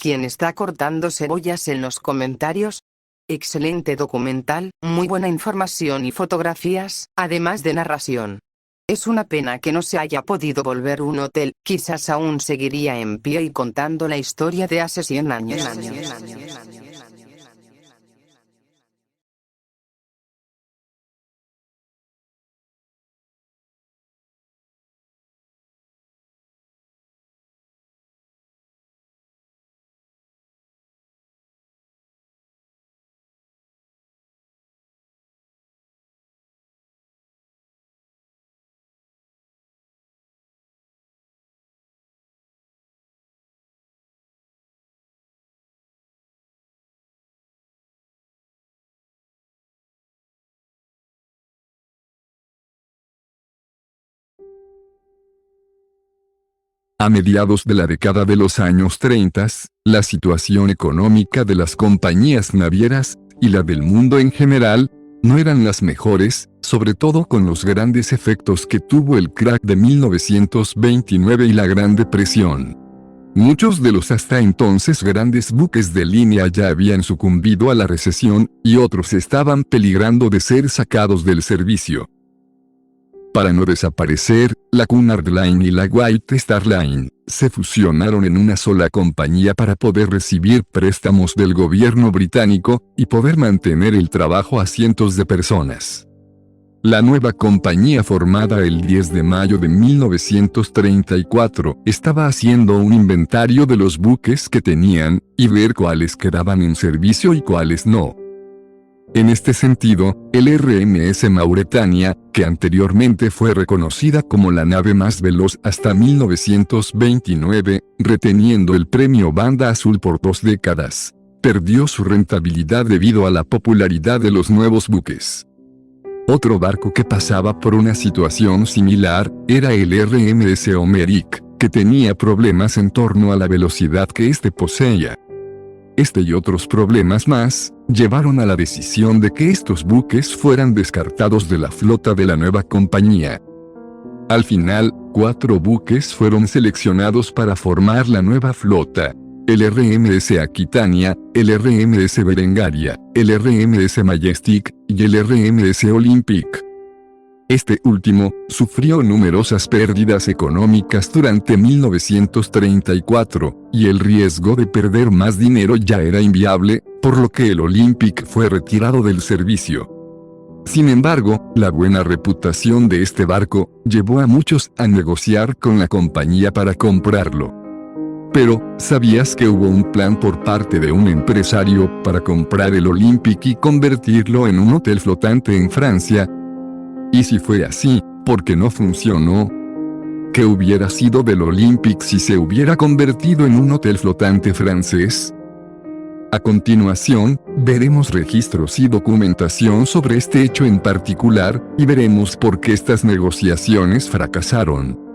¿Quién está cortando cebollas en los comentarios? Excelente documental, muy buena información y fotografías, además de narración. Es una pena que no se haya podido volver un hotel, quizás aún seguiría en pie y contando la historia de hace 100 años. A mediados de la década de los años 30, la situación económica de las compañías navieras, y la del mundo en general, no eran las mejores, sobre todo con los grandes efectos que tuvo el crack de 1929 y la Gran Depresión. Muchos de los hasta entonces grandes buques de línea ya habían sucumbido a la recesión, y otros estaban peligrando de ser sacados del servicio. Para no desaparecer, la Cunard Line y la White Star Line se fusionaron en una sola compañía para poder recibir préstamos del gobierno británico y poder mantener el trabajo a cientos de personas. La nueva compañía, formada el 10 de mayo de 1934, estaba haciendo un inventario de los buques que tenían, y ver cuáles quedaban en servicio y cuáles no. En este sentido, el RMS Mauretania, que anteriormente fue reconocida como la nave más veloz hasta 1929, reteniendo el premio Banda Azul por 2 décadas, perdió su rentabilidad debido a la popularidad de los nuevos buques. Otro barco que pasaba por una situación similar era el RMS Homeric, que tenía problemas en torno a la velocidad que éste poseía. Este y otros problemas más llevaron a la decisión de que estos buques fueran descartados de la flota de la nueva compañía. Al final, 4 buques fueron seleccionados para formar la nueva flota: el RMS Aquitania, el RMS Berengaria, el RMS Majestic y el RMS Olympic. Este último sufrió numerosas pérdidas económicas durante 1934, y el riesgo de perder más dinero ya era inviable, por lo que el Olympic fue retirado del servicio. Sin embargo, la buena reputación de este barco llevó a muchos a negociar con la compañía para comprarlo. Pero, ¿sabías que hubo un plan por parte de un empresario para comprar el Olympic y convertirlo en un hotel flotante en Francia? Y si fue así, ¿por qué no funcionó? ¿Qué hubiera sido del Olympic si se hubiera convertido en un hotel flotante francés? A continuación, veremos registros y documentación sobre este hecho en particular, y veremos por qué estas negociaciones fracasaron.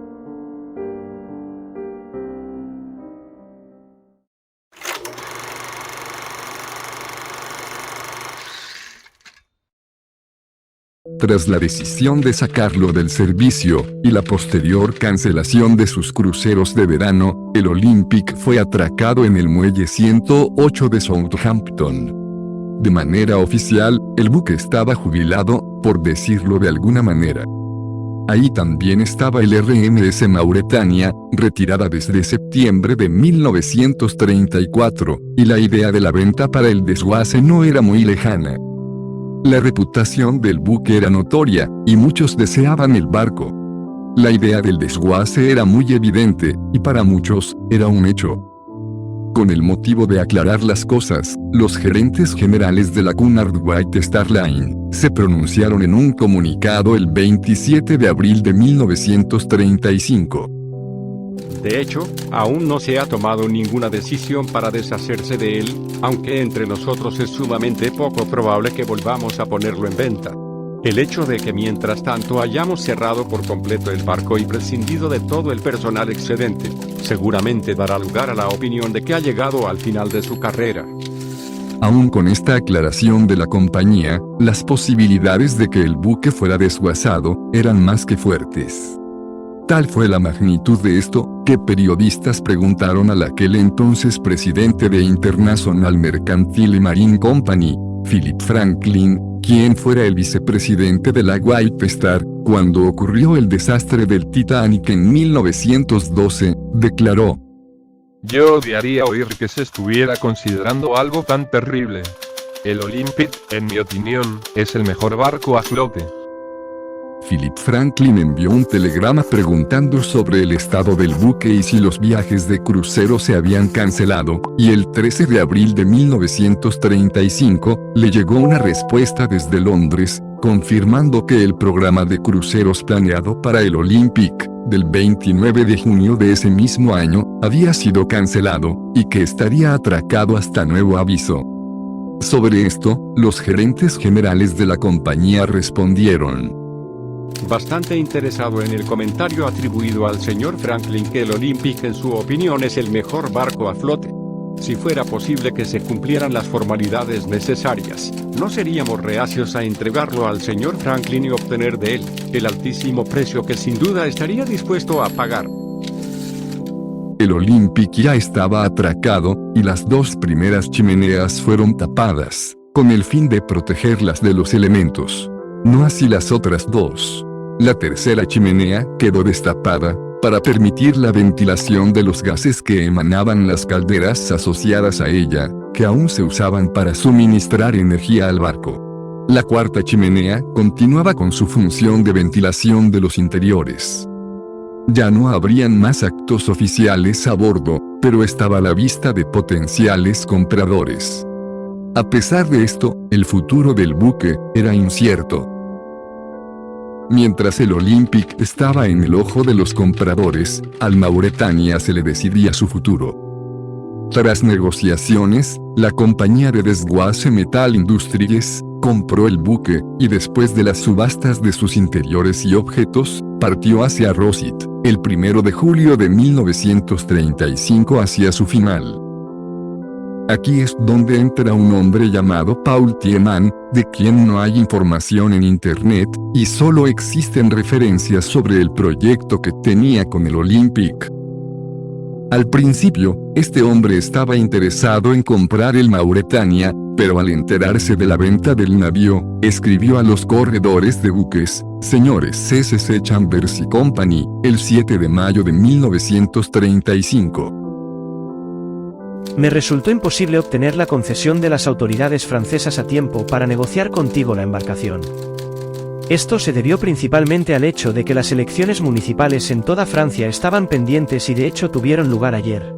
Tras la decisión de sacarlo del servicio, y la posterior cancelación de sus cruceros de verano, el Olympic fue atracado en el muelle 108 de Southampton. De manera oficial, el buque estaba jubilado, por decirlo de alguna manera. Ahí también estaba el RMS Mauretania, retirada desde septiembre de 1934, y la idea de la venta para el desguace no era muy lejana. La reputación del buque era notoria, y muchos deseaban el barco. La idea del desguace era muy evidente, y para muchos, era un hecho. Con el motivo de aclarar las cosas, los gerentes generales de la Cunard White Star Line se pronunciaron en un comunicado el 27 de abril de 1935. De hecho, aún no se ha tomado ninguna decisión para deshacerse de él, aunque entre nosotros es sumamente poco probable que volvamos a ponerlo en venta. El hecho de que mientras tanto hayamos cerrado por completo el barco y prescindido de todo el personal excedente, seguramente dará lugar a la opinión de que ha llegado al final de su carrera. Aún con esta aclaración de la compañía, las posibilidades de que el buque fuera desguazado eran más que fuertes. Tal fue la magnitud de esto, que periodistas preguntaron al aquel entonces presidente de International Mercantile Marine Company, Philip Franklin, quien fuera el vicepresidente de la White Star, cuando ocurrió el desastre del Titanic en 1912, declaró: yo odiaría oír que se estuviera considerando algo tan terrible. El Olympic, en mi opinión, es el mejor barco a flote. Philip Franklin envió un telegrama preguntando sobre el estado del buque y si los viajes de crucero se habían cancelado, y el 13 de abril de 1935, le llegó una respuesta desde Londres, confirmando que el programa de cruceros planeado para el Olympic, del 29 de junio de ese mismo año, había sido cancelado, y que estaría atracado hasta nuevo aviso. Sobre esto, los gerentes generales de la compañía respondieron: Bastante interesado en el comentario atribuido al señor Franklin que el Olympic en su opinión es el mejor barco a flote. Si fuera posible que se cumplieran las formalidades necesarias, no seríamos reacios a entregarlo al señor Franklin y obtener de él el altísimo precio que sin duda estaría dispuesto a pagar. El Olympic ya estaba atracado, y las dos primeras chimeneas fueron tapadas, con el fin de protegerlas de los elementos. No así las otras dos. La tercera chimenea quedó destapada, para permitir la ventilación de los gases que emanaban las calderas asociadas a ella, que aún se usaban para suministrar energía al barco. La cuarta chimenea continuaba con su función de ventilación de los interiores. Ya no habrían más actos oficiales a bordo, pero estaba a la vista de potenciales compradores. A pesar de esto, el futuro del buque era incierto. Mientras el Olympic estaba en el ojo de los compradores, al Mauretania se le decidía su futuro. Tras negociaciones, la compañía de desguace Metal Industries compró el buque, y después de las subastas de sus interiores y objetos, partió hacia Rosyth, el 1 de julio de 1935 hacia su final. Aquí es donde entra un hombre llamado Paul Tiemann, de quien no hay información en internet, y solo existen referencias sobre el proyecto que tenía con el Olympic. Al principio, este hombre estaba interesado en comprar el Mauretania, pero al enterarse de la venta del navío, escribió a los corredores de buques: señores C.C. Chambers y Company, el 7 de mayo de 1935. Me resultó imposible obtener la concesión de las autoridades francesas a tiempo para negociar contigo la embarcación. Esto se debió principalmente al hecho de que las elecciones municipales en toda Francia estaban pendientes y de hecho tuvieron lugar ayer.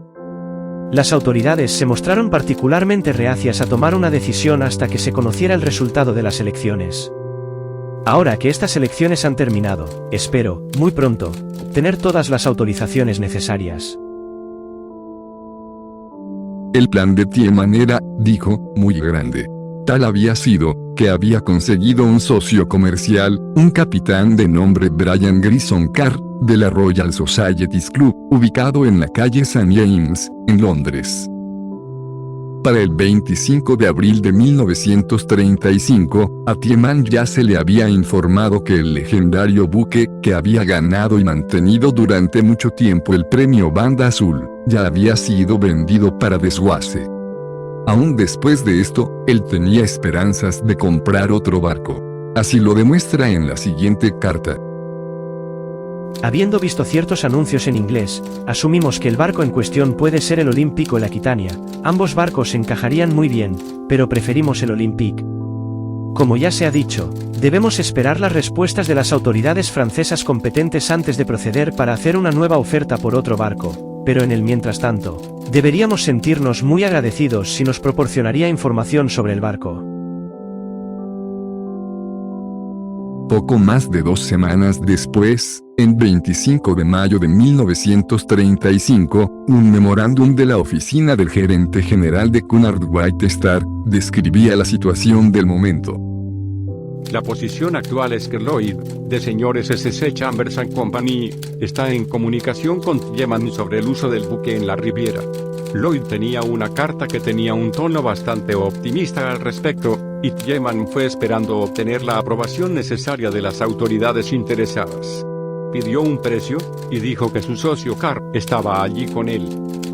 Las autoridades se mostraron particularmente reacias a tomar una decisión hasta que se conociera el resultado de las elecciones. Ahora que estas elecciones han terminado, espero, muy pronto, obtener todas las autorizaciones necesarias. El plan de Tiemann era, dijo, muy grande. Tal había sido, que había conseguido un socio comercial, un capitán de nombre Brian Grison Carr, de la Royal Society's Club, ubicado en la calle St. James, en Londres. Para el 25 de abril de 1935, a Tiemann ya se le había informado que el legendario buque, que había ganado y mantenido durante mucho tiempo el premio Banda Azul, ya había sido vendido para desguace. Aún después de esto, él tenía esperanzas de comprar otro barco. Así lo demuestra en la siguiente carta. Habiendo visto ciertos anuncios en inglés, asumimos que el barco en cuestión puede ser el Olympic o el Aquitania. Ambos barcos encajarían muy bien, pero preferimos el Olympic. Como ya se ha dicho, debemos esperar las respuestas de las autoridades francesas competentes antes de proceder para hacer una nueva oferta por otro barco, pero en el mientras tanto, deberíamos sentirnos muy agradecidos si nos proporcionaría información sobre el barco. Poco más de 2 semanas después, en 25 de mayo de 1935, un memorándum de la oficina del gerente general de Cunard White Star describía la situación del momento. La posición actual es que Lloyd, de señores S.C. Chambers & Company, está en comunicación con Tiemann sobre el uso del buque en la Riviera. Lloyd tenía una carta que tenía un tono bastante optimista al respecto, y Tiemann fue esperando obtener la aprobación necesaria de las autoridades interesadas. pidió un precio, y dijo que su socio Carp estaba allí con él.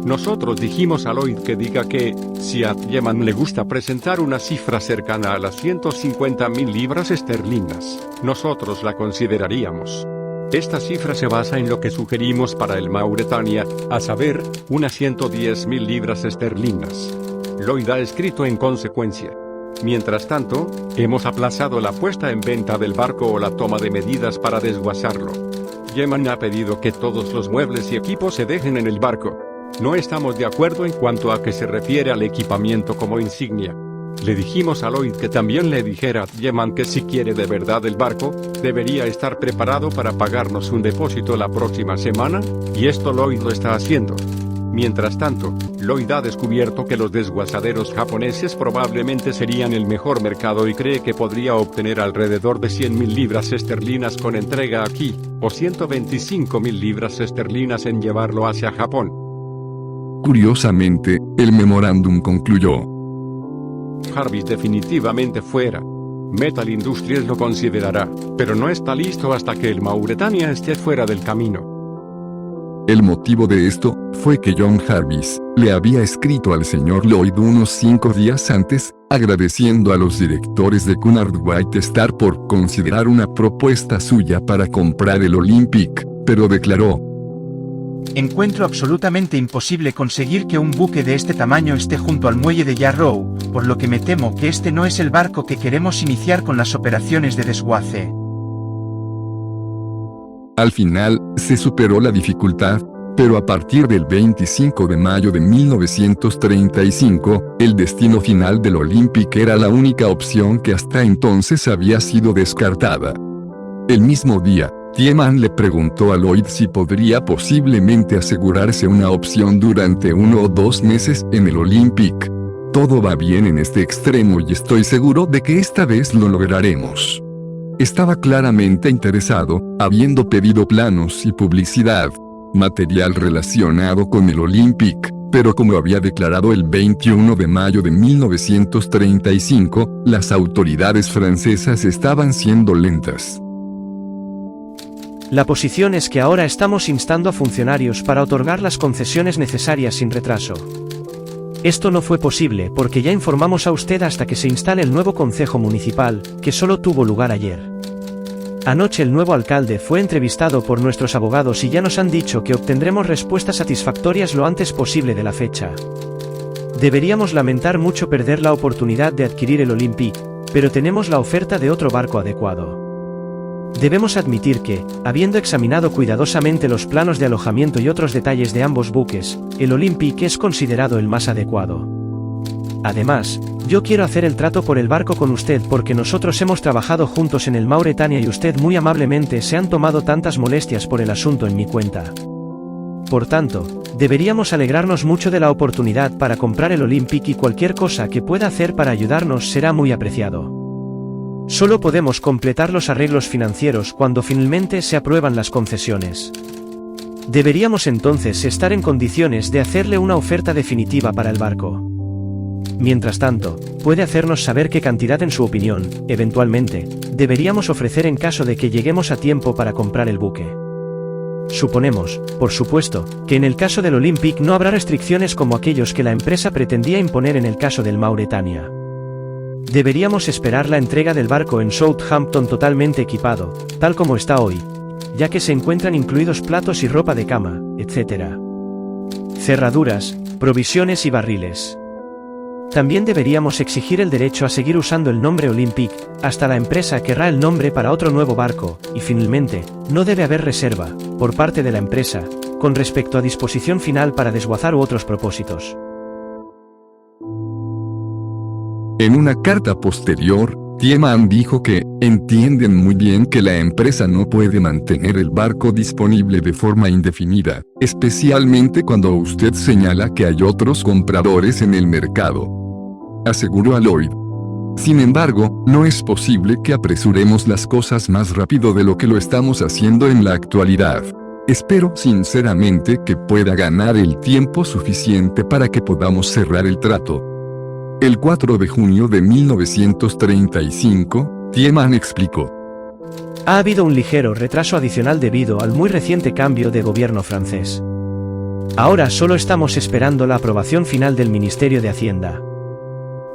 Nosotros dijimos a Lloyd que diga que, si a Yeman le gusta presentar una cifra cercana a las 150.000 libras esterlinas, nosotros la consideraríamos. Esta cifra se basa en lo que sugerimos para el Mauretania, a saber, unas 110.000 libras esterlinas. Lloyd ha escrito en consecuencia. Mientras tanto, hemos aplazado la puesta en venta del barco o la toma de medidas para desguazarlo. Yeman ha pedido que todos los muebles y equipos se dejen en el barco. No estamos de acuerdo en cuanto a que se refiere al equipamiento como insignia. Le dijimos a Lloyd que también le dijera a Yeman que si quiere de verdad el barco, debería estar preparado para pagarnos un depósito la próxima semana, y esto Lloyd lo está haciendo. Mientras tanto, Lloyd ha descubierto que los desguazaderos japoneses probablemente serían el mejor mercado y cree que podría obtener alrededor de 100.000 libras esterlinas con entrega aquí, o 125.000 libras esterlinas en llevarlo hacia Japón. Curiosamente, el memorándum concluyó: Jarvis definitivamente fuera. Metal Industries lo considerará, pero no está listo hasta que el Mauretania esté fuera del camino. El motivo de esto fue que John Jarvis le había escrito al señor Lloyd unos 5 días antes, agradeciendo a los directores de Cunard White Star por considerar una propuesta suya para comprar el Olympic, pero declaró: encuentro absolutamente imposible conseguir que un buque de este tamaño esté junto al muelle de Yarrow, por lo que me temo que este no es el barco que queremos iniciar con las operaciones de desguace. Al final, se superó la dificultad, pero a partir del 25 de mayo de 1935, el destino final del Olympic era la única opción que hasta entonces había sido descartada. El mismo día, Tiemann le preguntó a Lloyd si podría posiblemente asegurarse una opción durante 1 o 2 meses en el Olympic. Todo va bien en este extremo y estoy seguro de que esta vez lo lograremos. Estaba claramente interesado, habiendo pedido planos y publicidad, material relacionado con el Olympic, pero como había declarado el 21 de mayo de 1935, las autoridades francesas estaban siendo lentas. La posición es que ahora estamos instando a funcionarios para otorgar las concesiones necesarias sin retraso. Esto no fue posible porque ya informamos a usted hasta que se instale el nuevo Concejo Municipal, que solo tuvo lugar ayer. Anoche el nuevo alcalde fue entrevistado por nuestros abogados y ya nos han dicho que obtendremos respuestas satisfactorias lo antes posible de la fecha. Deberíamos lamentar mucho perder la oportunidad de adquirir el Olympic, pero tenemos la oferta de otro barco adecuado. Debemos admitir que, habiendo examinado cuidadosamente los planos de alojamiento y otros detalles de ambos buques, el Olympic es considerado el más adecuado. Además, yo quiero hacer el trato por el barco con usted porque nosotros hemos trabajado juntos en el Mauretania y usted muy amablemente se han tomado tantas molestias por el asunto en mi cuenta. Por tanto, deberíamos alegrarnos mucho de la oportunidad para comprar el Olympic y cualquier cosa que pueda hacer para ayudarnos será muy apreciado. Solo podemos completar los arreglos financieros cuando finalmente se aprueban las concesiones. Deberíamos entonces estar en condiciones de hacerle una oferta definitiva para el barco. Mientras tanto, puede hacernos saber qué cantidad en su opinión, eventualmente, deberíamos ofrecer en caso de que lleguemos a tiempo para comprar el buque. Suponemos, por supuesto, que en el caso del Olympic no habrá restricciones como aquellos que la empresa pretendía imponer en el caso del Mauretania. Deberíamos esperar la entrega del barco en Southampton totalmente equipado, tal como está hoy, ya que se encuentran incluidos platos y ropa de cama, etc. Cerraduras, provisiones y barriles. También deberíamos exigir el derecho a seguir usando el nombre Olympic, hasta la empresa querrá el nombre para otro nuevo barco, y finalmente, no debe haber reserva, por parte de la empresa, con respecto a disposición final para desguazar u otros propósitos. En una carta posterior, Tiemann dijo que entienden muy bien que la empresa no puede mantener el barco disponible de forma indefinida, especialmente cuando usted señala que hay otros compradores en el mercado. Aseguró a Lloyd. Sin embargo, no es posible que apresuremos las cosas más rápido de lo que lo estamos haciendo en la actualidad. Espero sinceramente que pueda ganar el tiempo suficiente para que podamos cerrar el trato. El 4 de junio de 1935, Tiemann explicó: Ha habido un ligero retraso adicional debido al muy reciente cambio de gobierno francés. Ahora solo estamos esperando la aprobación final del Ministerio de Hacienda.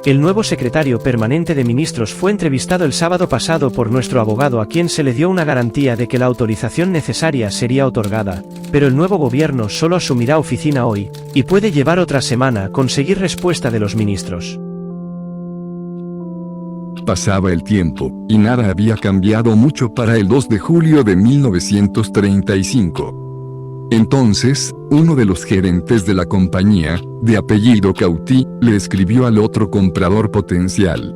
El nuevo secretario permanente de ministros fue entrevistado el sábado pasado por nuestro abogado, a quien se le dio una garantía de que la autorización necesaria sería otorgada, pero el nuevo gobierno solo asumirá oficina hoy, y puede llevar otra semana conseguir respuesta de los ministros. Pasaba el tiempo, y nada había cambiado mucho para el 2 de julio de 1935. Entonces, uno de los gerentes de la compañía, de apellido Cauty, le escribió al otro comprador potencial.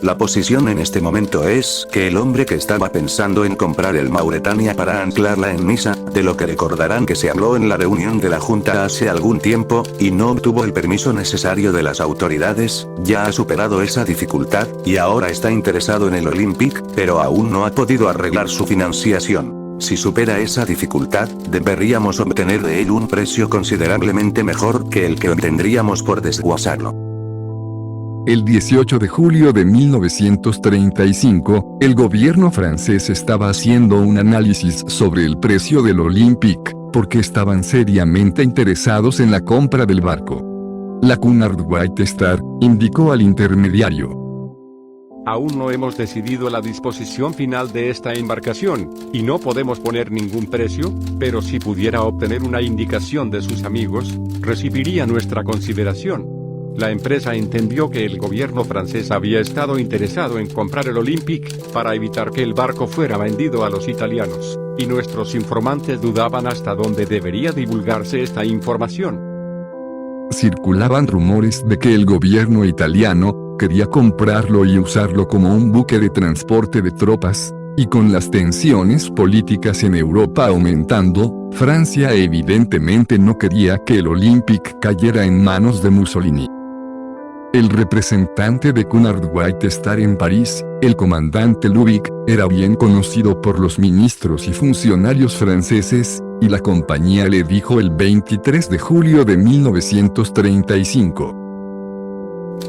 La posición en este momento es que el hombre que estaba pensando en comprar el Mauretania para anclarla en Niza, de lo que recordarán que se habló en la reunión de la Junta hace algún tiempo, y no obtuvo el permiso necesario de las autoridades, ya ha superado esa dificultad, y ahora está interesado en el Olympic, pero aún no ha podido arreglar su financiación. Si supera esa dificultad, deberíamos obtener de él un precio considerablemente mejor que el que obtendríamos por desguazarlo. El 18 de julio de 1935, el gobierno francés estaba haciendo un análisis sobre el precio del Olympic, porque estaban seriamente interesados en la compra del barco. La Cunard White Star indicó al intermediario: Aún no hemos decidido la disposición final de esta embarcación, y no podemos poner ningún precio, pero si pudiera obtener una indicación de sus amigos, recibiría nuestra consideración. La empresa entendió que el gobierno francés había estado interesado en comprar el Olympic, para evitar que el barco fuera vendido a los italianos, y nuestros informantes dudaban hasta dónde debería divulgarse esta información. Circulaban rumores de que el gobierno italiano quería comprarlo y usarlo como un buque de transporte de tropas, y con las tensiones políticas en Europa aumentando, Francia evidentemente no quería que el Olympic cayera en manos de Mussolini. El representante de Cunard White Star en París, el comandante Lubick, era bien conocido por los ministros y funcionarios franceses, y la compañía le dijo el 23 de julio de 1935.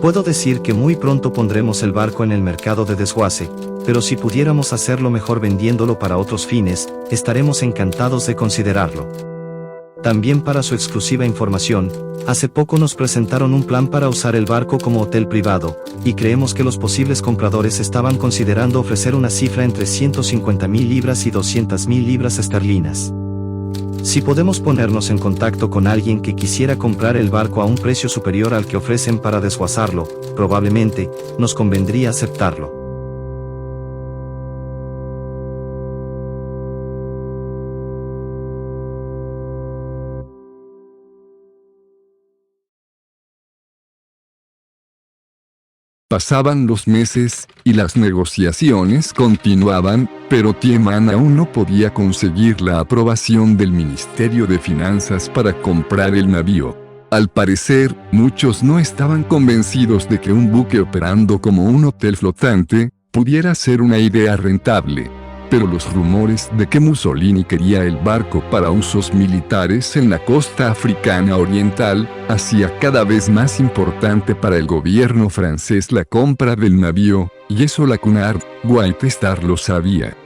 Puedo decir que muy pronto pondremos el barco en el mercado de desguace, pero si pudiéramos hacerlo mejor vendiéndolo para otros fines, estaremos encantados de considerarlo. También para su exclusiva información, hace poco nos presentaron un plan para usar el barco como hotel privado, y creemos que los posibles compradores estaban considerando ofrecer una cifra entre 150.000 libras y 200.000 libras esterlinas. Si podemos ponernos en contacto con alguien que quisiera comprar el barco a un precio superior al que ofrecen para desguazarlo, probablemente, nos convendría aceptarlo. Pasaban los meses, y las negociaciones continuaban, pero Thiemann aún no podía conseguir la aprobación del Ministerio de Finanzas para comprar el navío. Al parecer, muchos no estaban convencidos de que un buque operando como un hotel flotante pudiera ser una idea rentable. Pero los rumores de que Mussolini quería el barco para usos militares en la costa africana oriental, hacía cada vez más importante para el gobierno francés la compra del navío, y eso la Cunard White Star lo sabía.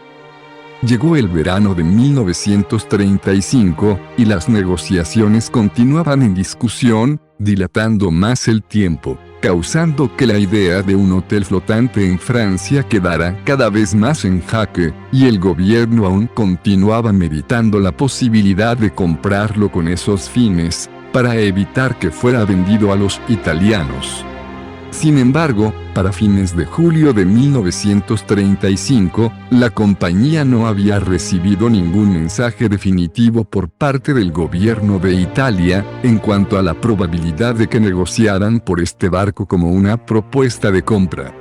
Llegó el verano de 1935, y las negociaciones continuaban en discusión, dilatando más el tiempo, causando que la idea de un hotel flotante en Francia quedara cada vez más en jaque, y el gobierno aún continuaba meditando la posibilidad de comprarlo con esos fines, para evitar que fuera vendido a los italianos. Sin embargo, para fines de julio de 1935, la compañía no había recibido ningún mensaje definitivo por parte del gobierno de Italia, en cuanto a la probabilidad de que negociaran por este barco como una propuesta de compra.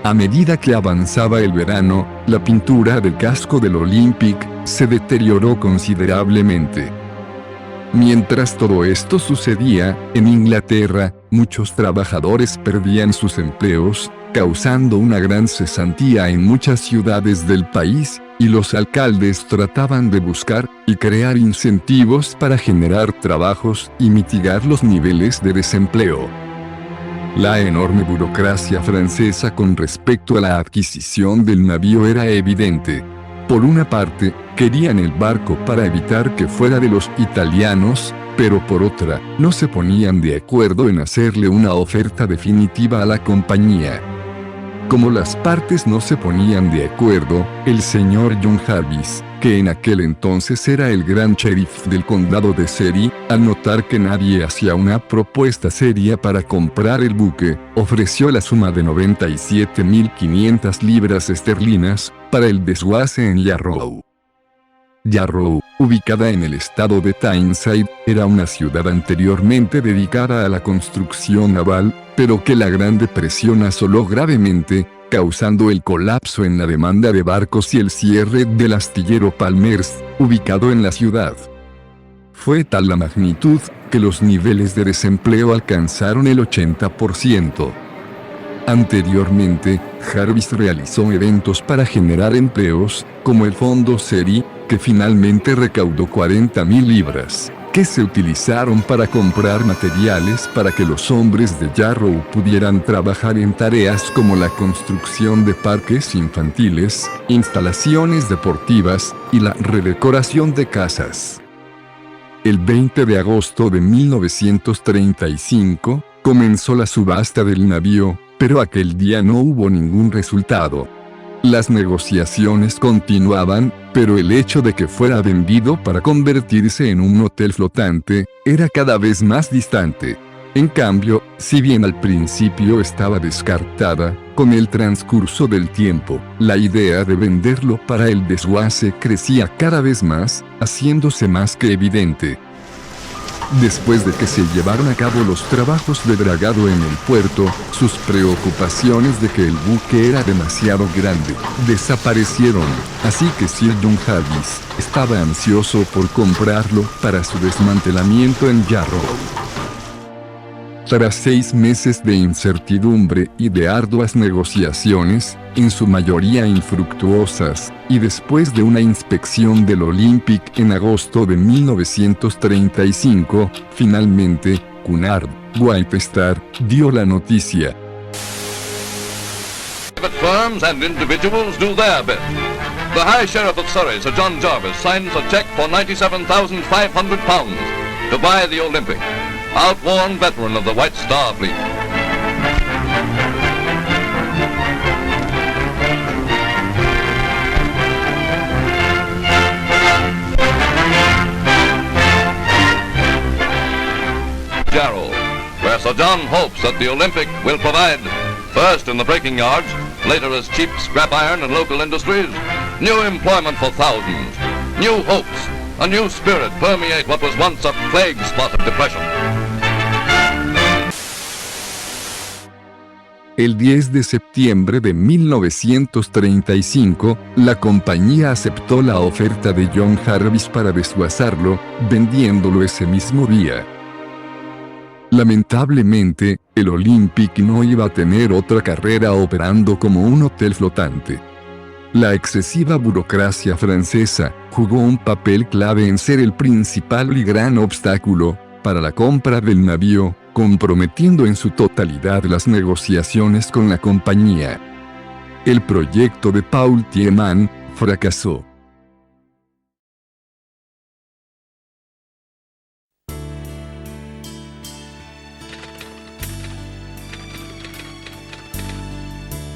A medida que avanzaba el verano, la pintura del casco del Olympic se deterioró considerablemente. Mientras todo esto sucedía, en Inglaterra, muchos trabajadores perdían sus empleos, causando una gran cesantía en muchas ciudades del país, y los alcaldes trataban de buscar y crear incentivos para generar trabajos y mitigar los niveles de desempleo. La enorme burocracia francesa con respecto a la adquisición del navío era evidente. Por una parte, querían el barco para evitar que fuera de los italianos, pero por otra, no se ponían de acuerdo en hacerle una oferta definitiva a la compañía. Como las partes no se ponían de acuerdo, el señor John Jarvis, que en aquel entonces era el gran sheriff del condado de Surrey, al notar que nadie hacía una propuesta seria para comprar el buque, ofreció la suma de 97.500 libras esterlinas para el desguace en Yarrow. Yarrow, ubicada en el estado de Tyneside, era una ciudad anteriormente dedicada a la construcción naval, pero que la Gran Depresión asoló gravemente, causando el colapso en la demanda de barcos y el cierre del astillero Palmers, ubicado en la ciudad. Fue tal la magnitud, que los niveles de desempleo alcanzaron el 80%. Anteriormente, Jarvis realizó eventos para generar empleos, como el Fondo Surrey, que finalmente recaudó 40.000 libras, que se utilizaron para comprar materiales para que los hombres de Yarrow pudieran trabajar en tareas como la construcción de parques infantiles, instalaciones deportivas, y la redecoración de casas. El 20 de agosto de 1935, comenzó la subasta del navío, pero aquel día no hubo ningún resultado. Las negociaciones continuaban, pero el hecho de que fuera vendido para convertirse en un hotel flotante, era cada vez más distante. En cambio, si bien al principio estaba descartada, con el transcurso del tiempo, la idea de venderlo para el desguace crecía cada vez más, haciéndose más que evidente. Después de que se llevaron a cabo los trabajos de dragado en el puerto, sus preocupaciones de que el buque era demasiado grande, desaparecieron, así que Sir John Jarvis estaba ansioso por comprarlo para su desmantelamiento en Yarrow. Tras 6 meses de incertidumbre y de arduas negociaciones, en su mayoría infructuosas, y después de una inspección del Olympic en agosto de 1935, finalmente, Cunard White Star dio la noticia. Private firms and individuals do their bit. The High Sheriff of Surrey, Sir John Jarvis, signs a cheque for £97,500 to buy the Olympic, outworn veteran of the White Star Fleet. Jarrow, where Sir John hopes that the Olympic will provide, first in the breaking yards, later as cheap scrap iron and local industries, new employment for thousands, new hopes, a new spirit permeate what was once a plague spot of depression. El 10 de septiembre de 1935, la compañía aceptó la oferta de John Jarvis para desguazarlo, vendiéndolo ese mismo día. Lamentablemente, el Olympic no iba a tener otra carrera operando como un hotel flotante. La excesiva burocracia francesa jugó un papel clave en ser el principal y gran obstáculo para la compra del navío, comprometiendo en su totalidad las negociaciones con la compañía. El proyecto de Paul Tiemann fracasó.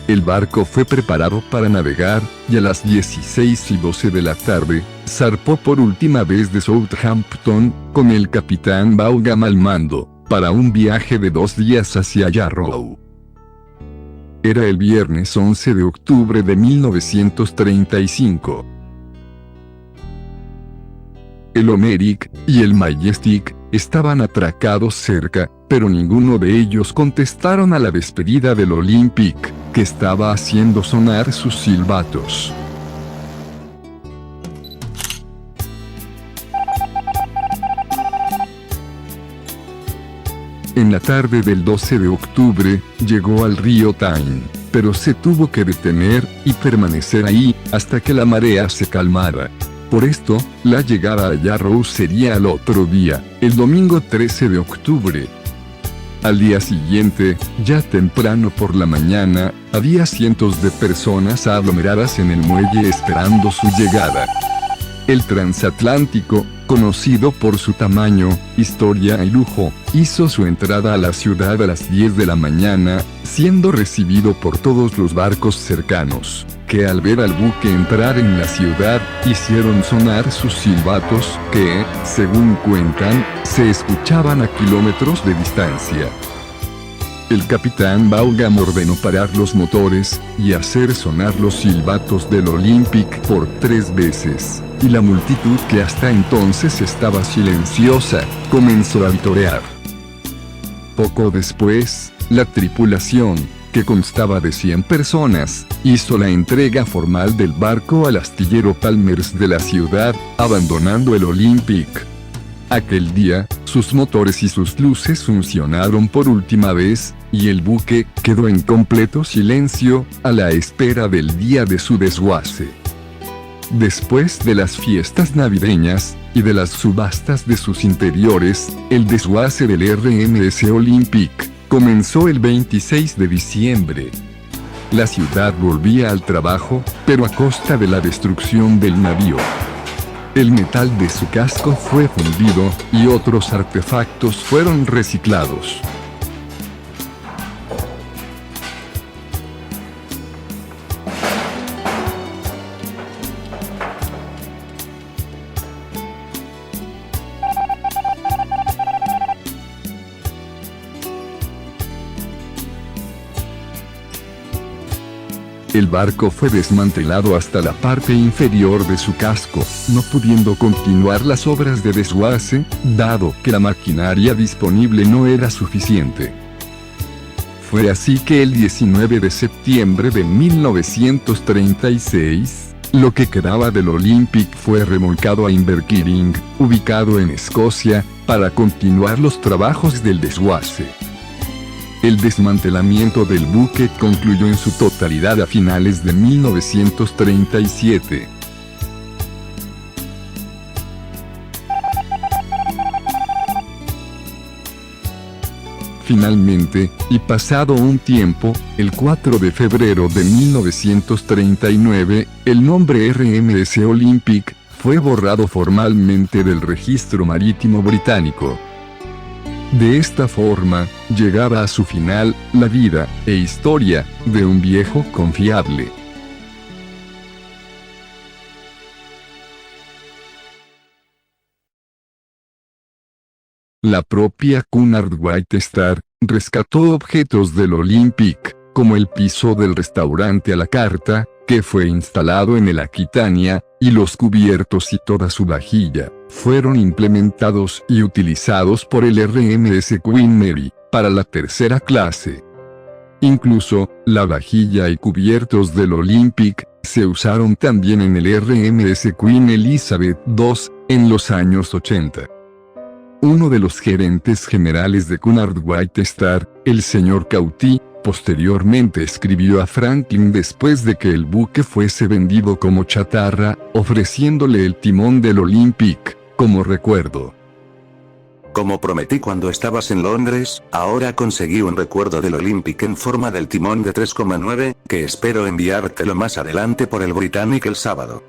El barco fue preparado para navegar, y a las 16:12 de la tarde, zarpó por última vez de Southampton, con el capitán Vaughan al mando, para un viaje de 2 días hacia Yarrow. Era el viernes 11 de octubre de 1935. El Homeric y el Majestic estaban atracados cerca, pero ninguno de ellos contestaron a la despedida del Olympic, que estaba haciendo sonar sus silbatos. En la tarde del 12 de octubre, llegó al río Tyne, pero se tuvo que detener y permanecer ahí hasta que la marea se calmara. Por esto, la llegada a Yarrow sería al otro día, el domingo 13 de octubre. Al día siguiente, ya temprano por la mañana, había cientos de personas aglomeradas en el muelle esperando su llegada. El transatlántico, conocido por su tamaño, historia y lujo, hizo su entrada a la ciudad a las 10 de la mañana, siendo recibido por todos los barcos cercanos, que al ver al buque entrar en la ciudad, hicieron sonar sus silbatos que, según cuentan, se escuchaban a kilómetros de distancia. El capitán Vaughan ordenó parar los motores y hacer sonar los silbatos del Olympic por 3 veces, y la multitud, que hasta entonces estaba silenciosa, comenzó a vitorear. Poco después, la tripulación, que constaba de 100 personas, hizo la entrega formal del barco al astillero Palmers de la ciudad, abandonando el Olympic. Aquel día, sus motores y sus luces funcionaron por última vez, y el buque quedó en completo silencio, a la espera del día de su desguace. Después de las fiestas navideñas, y de las subastas de sus interiores, el desguace del RMS Olympic comenzó el 26 de diciembre. La ciudad volvía al trabajo, pero a costa de la destrucción del navío. El metal de su casco fue fundido, y otros artefactos fueron reciclados. El barco fue desmantelado hasta la parte inferior de su casco, no pudiendo continuar las obras de desguace, dado que la maquinaria disponible no era suficiente. Fue así que el 19 de septiembre de 1936, lo que quedaba del Olympic fue remolcado a Inverkeithing, ubicado en Escocia, para continuar los trabajos del desguace. El desmantelamiento del buque concluyó en su totalidad a finales de 1937. Finalmente, y pasado un tiempo, el 4 de febrero de 1939, el nombre RMS Olympic fue borrado formalmente del registro marítimo británico. De esta forma, llegaba a su final, la vida e historia de un viejo confiable. La propia Cunard White Star rescató objetos del Olympic, como el piso del restaurante a la carta, que fue instalado en el Aquitania, y los cubiertos y toda su vajilla, fueron implementados y utilizados por el RMS Queen Mary, para la tercera clase. Incluso, la vajilla y cubiertos del Olympic, se usaron también en el RMS Queen Elizabeth II, en los años 80. Uno de los gerentes generales de Cunard White Star, el señor Cauty, posteriormente escribió a Franklin después de que el buque fuese vendido como chatarra, ofreciéndole el timón del Olympic, como recuerdo. Como prometí cuando estabas en Londres, ahora conseguí un recuerdo del Olympic en forma del timón de 3,9, que espero enviártelo más adelante por el Britannic el sábado.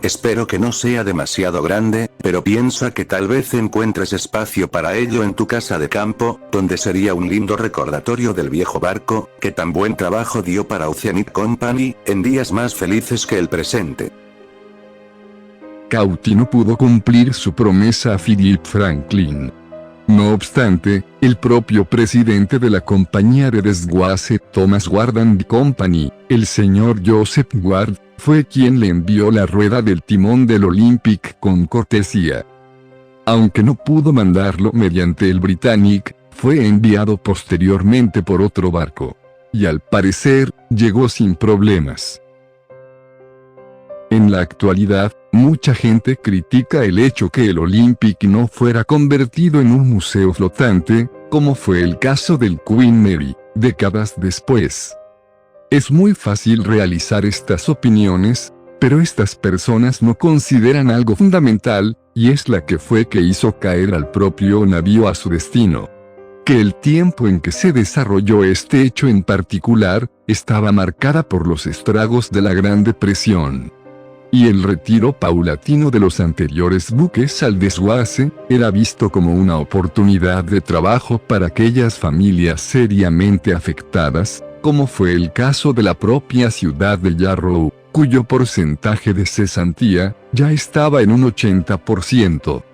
Espero que no sea demasiado grande, pero piensa que tal vez encuentres espacio para ello en tu casa de campo, donde sería un lindo recordatorio del viejo barco, que tan buen trabajo dio para Oceanic Company, en días más felices que el presente. Cauty no pudo cumplir su promesa a Philip Franklin. No obstante, el propio presidente de la compañía de desguace Thomas Ward and Company, el señor Joseph Ward, fue quien le envió la rueda del timón del Olympic con cortesía. Aunque no pudo mandarlo mediante el Britannic, fue enviado posteriormente por otro barco. Y al parecer, llegó sin problemas. En la actualidad, mucha gente critica el hecho que el Olympic no fuera convertido en un museo flotante, como fue el caso del Queen Mary, décadas después. Es muy fácil realizar estas opiniones, pero estas personas no consideran algo fundamental, y es la que fue que hizo caer al propio navío a su destino. que el tiempo en que se desarrolló este hecho en particular, estaba marcada por los estragos de la Gran Depresión. Y el retiro paulatino de los anteriores buques al desguace, era visto como una oportunidad de trabajo para aquellas familias seriamente afectadas, como fue el caso de la propia ciudad de Yarrow, cuyo porcentaje de cesantía, ya estaba en un 80%.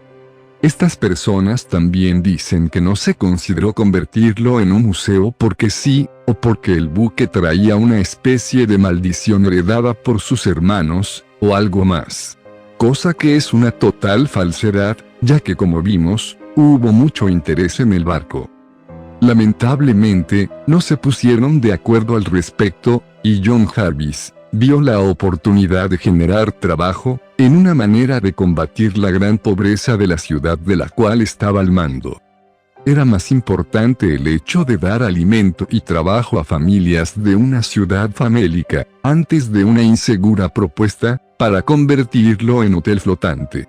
Estas personas también dicen que no se consideró convertirlo en un museo porque sí, o porque el buque traía una especie de maldición heredada por sus hermanos, o algo más. Cosa que es una total falsedad, ya que como vimos, hubo mucho interés en el barco. Lamentablemente, no se pusieron de acuerdo al respecto, y John Jarvis vio la oportunidad de generar trabajo, en una manera de combatir la gran pobreza de la ciudad de la cual estaba al mando. Era más importante el hecho de dar alimento y trabajo a familias de una ciudad famélica, antes de una insegura propuesta, para convertirlo en hotel flotante.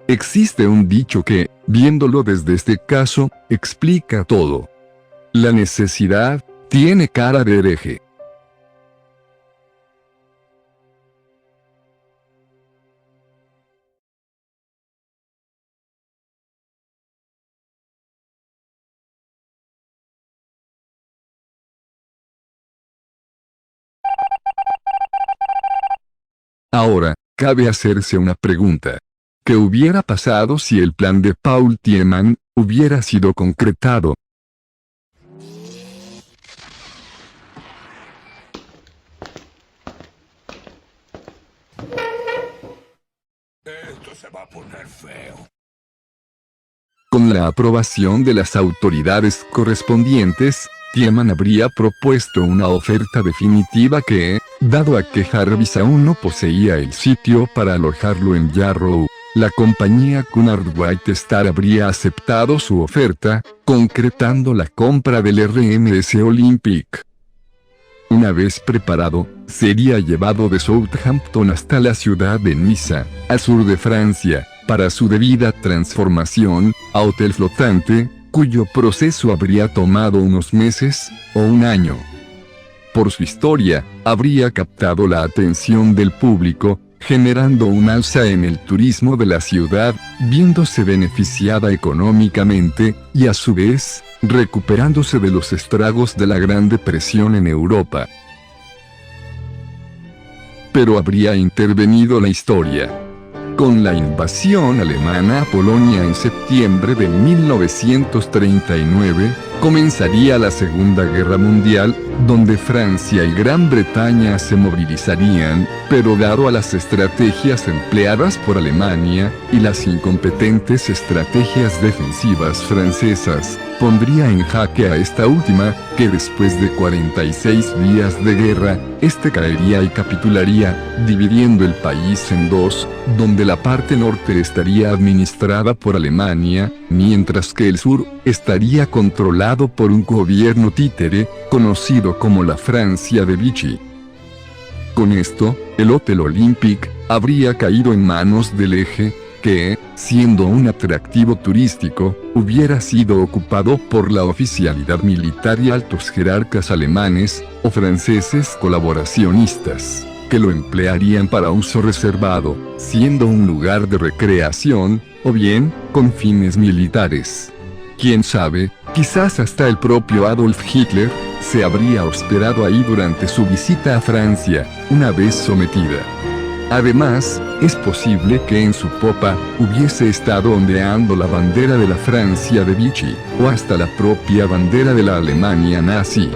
Existe un dicho que, viéndolo desde este caso, explica todo. La necesidad tiene cara de hereje. Ahora, cabe hacerse una pregunta. ¿Qué hubiera pasado si el plan de Paul Tiemann hubiera sido concretado? Esto se va a poner feo. Con la aprobación de las autoridades correspondientes, Tiemann habría propuesto una oferta definitiva que, dado a que Jarvis aún no poseía el sitio para alojarlo en Yarrow, la compañía Cunard White Star habría aceptado su oferta, concretando la compra del RMS Olympic. Una vez preparado, sería llevado de Southampton hasta la ciudad de Niza, al sur de Francia, para su debida transformación a hotel flotante, cuyo proceso habría tomado unos meses, o un año. Por su historia, habría captado la atención del público, generando un alza en el turismo de la ciudad, viéndose beneficiada económicamente, y a su vez, recuperándose de los estragos de la Gran Depresión en Europa. Pero habría intervenido la historia. Con la invasión alemana a Polonia en septiembre de 1939, comenzaría la Segunda Guerra Mundial, donde Francia y Gran Bretaña se movilizarían, pero dado a las estrategias empleadas por Alemania, y las incompetentes estrategias defensivas francesas, pondría en jaque a esta última, que después de 46 días de guerra, caería y capitularía, dividiendo el país en dos, donde la parte norte estaría administrada por Alemania, mientras que el sur estaría controlado por un gobierno títere, conocido como la Francia de Vichy. Con esto, el Hotel Olympic habría caído en manos del Eje, que, siendo un atractivo turístico, hubiera sido ocupado por la oficialidad militar y altos jerarcas alemanes, o franceses colaboracionistas, que lo emplearían para uso reservado, siendo un lugar de recreación, o bien, con fines militares. Quién sabe, quizás hasta el propio Adolf Hitler se habría hospedado ahí durante su visita a Francia, una vez sometida. Además, es posible que en su popa hubiese estado ondeando la bandera de la Francia de Vichy, o hasta la propia bandera de la Alemania nazi.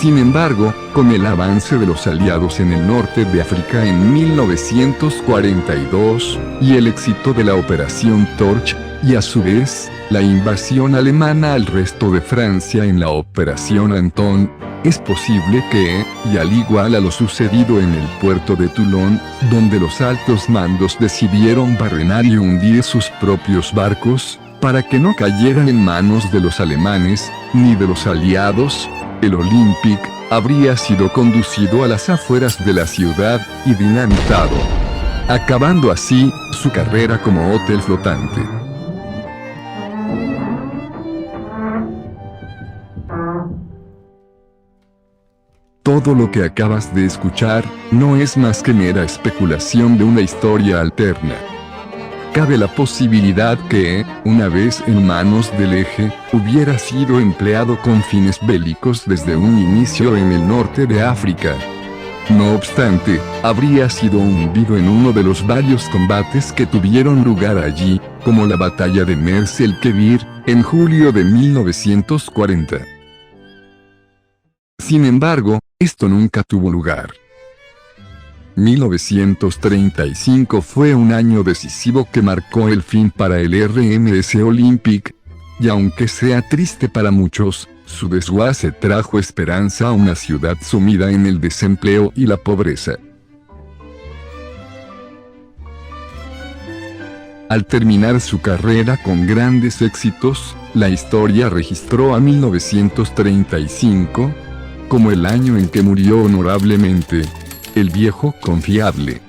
Sin embargo, con el avance de los aliados en el norte de África en 1942, y el éxito de la Operación Torch, y a su vez, la invasión alemana al resto de Francia en la Operación Anton, es posible que, y al igual a lo sucedido en el puerto de Toulon, donde los altos mandos decidieron barrenar y hundir sus propios barcos, para que no cayeran en manos de los alemanes, ni de los aliados, el Olympic habría sido conducido a las afueras de la ciudad y dinamitado, acabando así su carrera como hotel flotante. Todo lo que acabas de escuchar, no es más que mera especulación de una historia alterna. Cabe la posibilidad que, una vez en manos del Eje, hubiera sido empleado con fines bélicos desde un inicio en el norte de África. No obstante, habría sido hundido en uno de los varios combates que tuvieron lugar allí, como la batalla de Mers el Kebir, en julio de 1940. Sin embargo, esto nunca tuvo lugar. 1935 fue un año decisivo que marcó el fin para el RMS Olympic, y aunque sea triste para muchos, su desguace trajo esperanza a una ciudad sumida en el desempleo y la pobreza. Al terminar su carrera con grandes éxitos, la historia registró a 1935 como el año en que murió honorablemente el viejo confiable.